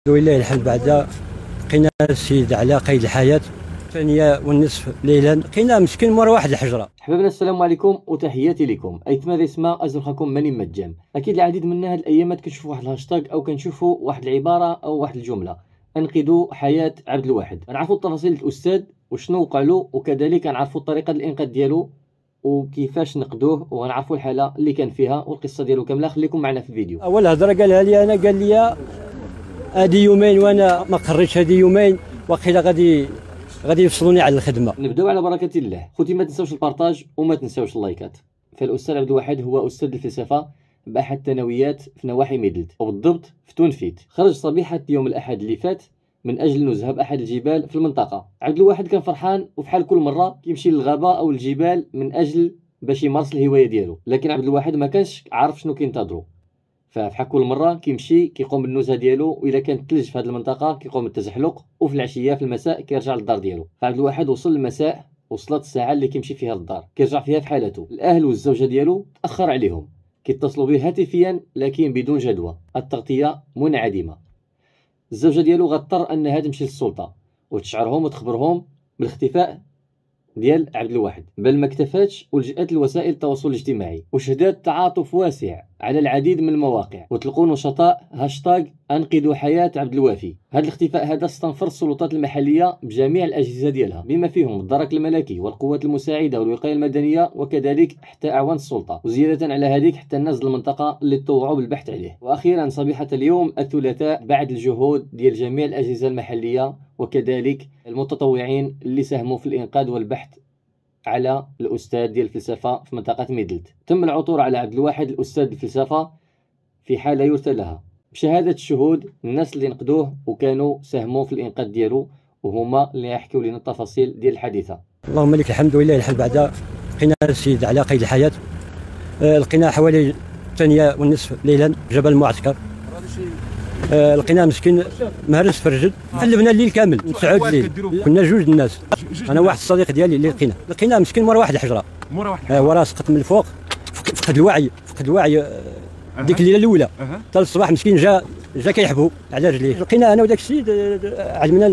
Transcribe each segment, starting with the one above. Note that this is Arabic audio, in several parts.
ولله الحمد. بعد لقينا السيد على قيد الحياة، ثانية والنصف ليلا لقينا مسكين مورا واحد الحجرة. حبابنا السلام عليكم وتحياتي لكم. ايتما ذا اسماء ازرخكم ماني مجام. اكيد العديد منا هاد الايامات كنشوفوا واحد الهاشتاغ او كنشوفوا واحد العباره او واحد الجمله: انقذوا حياه عبد الواحد. نعرفوا التفاصيل الاستاذ وشنو وقع له، وكذلك نعرفوا طريقه الانقاذ ديالو وكيفاش نقدوه، وغنعرفوا الحاله اللي كان فيها والقصه ديالو كامله. خليكم معنا في الفيديو. اول هضره قالها لي انا، قال لي هادي يومين وانا ما قريتش، هادي يومين واقيلا غادي يفصلوني على الخدمه. نبداو على بركه الله. خوتي ما تنساوش البارطاج وما تنساوش اللايكات. فالاستاذ عبد الواحد هو استاذ الفلسفه باحد الثانويات في نواحي ميدلت، وبالضبط في تونفيت. خرج صبيحه يوم الاحد اللي فات من اجل النزهه باحد الجبال في المنطقه. عبد الواحد كان فرحان وفحال كل مره كيمشي للغابه او الجبال من اجل باش يمارس الهوايه ديالو، لكن عبد الواحد ما كانش عارف شنو كينتظرو. ففحال كل مره كيمشي كيقوم بالنزهه ديالو، واذا كان الثلج في هذه المنطقه كيقوم بالتزحلق، وفي العشيه في المساء كيرجع للدار ديالو. فعبد الواحد وصل المساء، وصلت الساعه اللي كيمشي فيها للدار، كيرجع فيها في حالته. الاهل والزوجه ديالو تاخر عليهم، كيتصلوا به هاتفيا لكن بدون جدوى، التغطيه منعدمه. الزوجه ديالو غضطر انها تمشي للسلطه وتشعرهم وتخبرهم بالاختفاء ديال عبد الواحد، بل ما اكتفاتش ولجأت لوسائل التواصل الاجتماعي وشهدت تعاطف واسع على العديد من المواقع، وتلقوا نشطاء هاشتاغ انقذوا حياة عبد الوافي. هذا الاختفاء هذا استنفر السلطات المحلية بجميع الأجهزة ديالها، بما فيهم الدرك الملكي والقوات المساعدة والوقاية المدنية، وكذلك حتى أعوان السلطة، وزيادة على هذيك حتى الناس المنطقة اللي تطوعوا بالبحث عليه. وأخيرا صبيحة اليوم الثلاثاء، بعد الجهود ديال جميع الأجهزة المحلية وكذلك المتطوعين اللي ساهموا في الإنقاذ والبحث على الأستاذ ديال الفلسفة في منطقة ميدلت، تم العثور على عبد الواحد الأستاذ الفلسفة في حالة يرثى لها بشهادة الشهود، الناس اللي نقدوه وكانوا ساهموا في الإنقاذ ديالو، وهما اللي يحكيوا لنا التفاصيل ديال الحادثة. اللهم لك الحمد ولله الحمد. بعد لقينا السيد على قيد الحياة، لقينا حوالي ثانية والنصف ليلا جبل المعسكر. لقينا مسكين مهرس في الرجل، قلبنا الليل كامل من 9 الليل، كنا جوج الناس، انا واحد الصديق ديالي اللي لقينا مسكين مورا واحد الحجره، وراه سقط من الفوق، فقد الوعي ديك الليله الاولى حتى الصباح. مسكين جا كيحبو على رجليه. لقينا انا وداك السيد، علمنا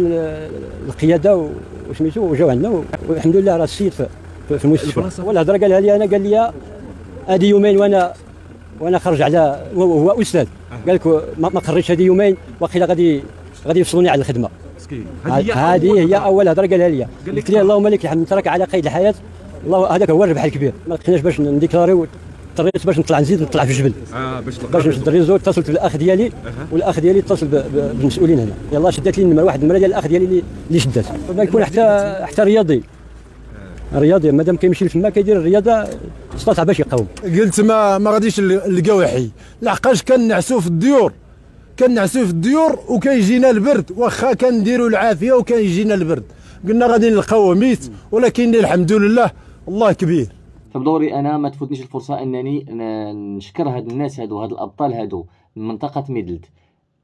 القياده وسميتو وجاو عندنا، والحمد لله راه السيد في المستشفى. والهضره قالها لي انا، قال لي هذه يومين وانا خرج على، وهو استاذ، قال لك ما قريتش هذه يومين واقيلا غادي يفصلوني على الخدمه. هذه هي اول هضره قالها لي. قلت لي اللهم لك الحمد، تراك على قيد الحياه، الله هذاك هو الربح الكبير. ما لقيناش باش نديكلاريو، اضطريت باش نطلع في الجبل باش نشد الريزو. اتصلت بالاخ ديالي، والاخ ديالي اتصل بالمسؤولين هنا، يلاه شدات لي النمره ديال الاخ ديالي اللي شدات. ما يكون حتى رياضي مادام كيمشي لتما كيدير الرياضه استطاع باش يقاوم. قلت ما غاديش نلقاو حي، لحقاش كنعسو في الديور وكيجينا البرد، واخا كنديروا العافيه وكيجينا البرد، قلنا غادي نلقاو ميت، ولكن الحمد لله الله كبير. فبدوري انا ما تفوتنيش الفرصه انني نشكر هاد الناس هادو، هاد الابطال هادو من منطقه ميدلت،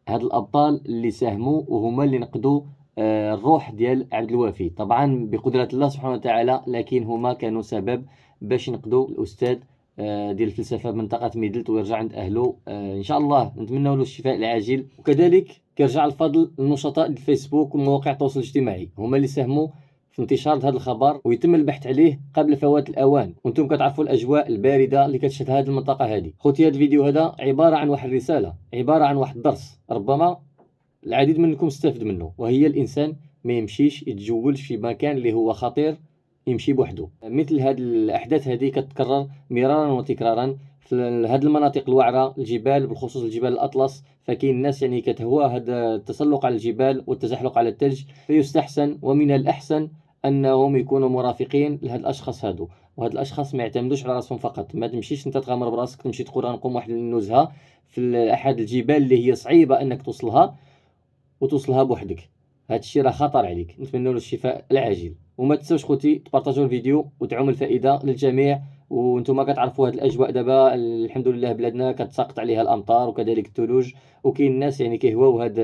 هاد الابطال اللي ساهموا وهما اللي نقدوا الروح ديال عبد الوافي، طبعا بقدرة الله سبحانه وتعالى، لكن هما كانوا سبب باش ينقذوا الأستاذ ديال الفلسفة بمنطقة ميدلت ويرجع عند أهله. إن شاء الله نتمنى له الشفاء العاجل. وكذلك كيرجع الفضل للنشطاء الفيسبوك ومواقع التواصل الاجتماعي، هما اللي ساهموا في انتشار هذا الخبر ويتم البحث عليه قبل فوات الاوان. وانتم كتعرفوا الاجواء البارده اللي كتشهد هذه المنطقه هذه. خوتي هذا الفيديو هذا عباره عن واحد الرساله، عباره عن واحد الدرس، ربما العديد منكم استفد منه، وهي الانسان ما يمشيش يتجول في مكان اللي هو خطير يمشي بوحده. مثل هذه الاحداث هذه كتكرر مرارا وتكرارا في هذه المناطق الوعره، الجبال بالخصوص الجبال الاطلس. فكاين الناس يعني كتهوى هذا التسلق على الجبال والتزحلق على الثلج، فيستحسن ومن الاحسن انهم يكونوا مرافقين لهاد الاشخاص هادو. وهاد الاشخاص ما يعتمدوش على راسهم فقط، ما تمشيش انت تغامر براسك تمشي تقول غنقوم واحد النزهه في احد الجبال اللي هي صعيبه انك توصلها بوحدك. هاد الشيء راه خطر عليك. نتمنى له الشفاء العاجل. وما تنساوش خوتي تبارطاجوا الفيديو وتعم الفائده للجميع. وانتم كتعرفوا هاد الاجواء دابا الحمد لله بلادنا كتساقط عليها الامطار وكذلك الثلوج، وكاين الناس يعني كيهواو هاد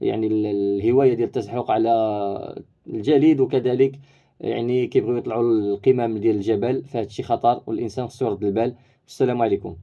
يعني الهوايه ديال التزحلق على الجليد، وكذلك يعني كيبغيو يطلعوا القمم ديال الجبل. فهاد الشيء خطر والانسان خصو يرد البال. السلام عليكم.